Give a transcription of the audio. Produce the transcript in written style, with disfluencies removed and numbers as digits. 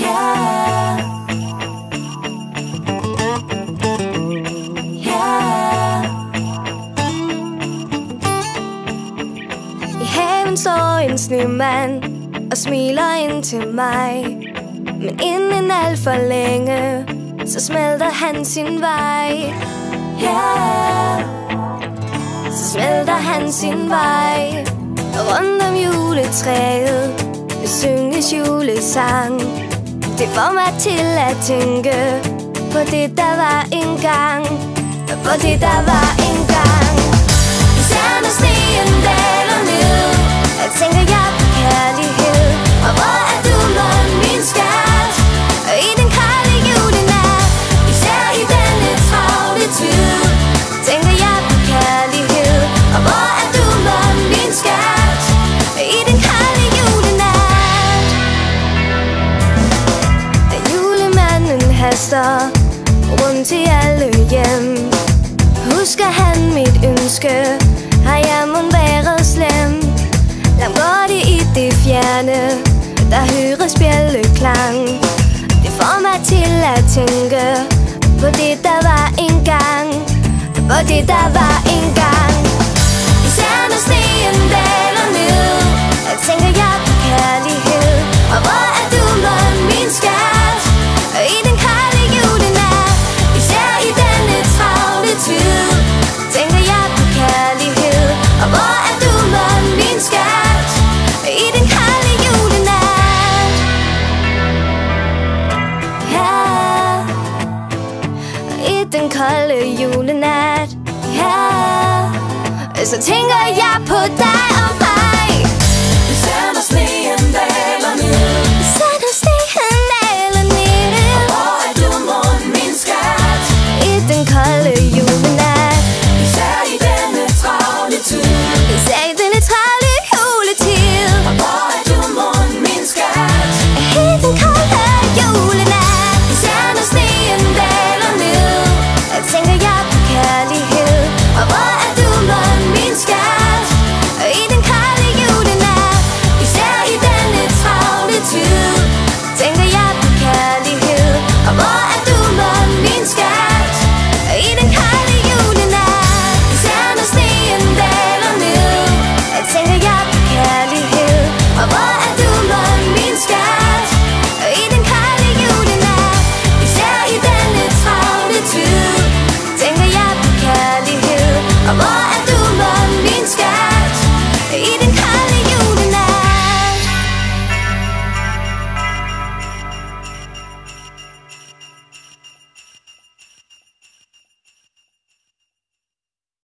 Yeah. Yeah. I haven står en snemand og smiler ind til mig, men inden alt for længe, så smelter han sin vej. Yeah. Så smelter han sin vej. Rundt om juletræet vil synges julesang. Det får mig til at tænke på det, der var engang. På det, der var engang. Især når sneen daler ned, jeg tænker jeg på kærlighed. Og hvor er du, mon, min skat? Og i den kolde julenat, især i denne travle tid, tænker jeg på kærlighed. Og hvor er du, mon, min skat? I den kolde julenat. Da julemanden haster rundt i alle hjem, husker han mit ønske, har jeg mon været slem? Langt går det i det fjerne, der høres bjælleklang. Det får mig til at tænke på det, der var engang. På det, der var engang. Især når sneen daler ned, jeg tænker jeg på kærlighed. Og hvor er du, mon, min skat? Og i den kolde julenat, især i denne travle tid, tænker jeg på kærlighed. Og hvor er du, mon, min skat? I den kolde julenat. Ja. I den kolde julenat. Ja. Så tænker jeg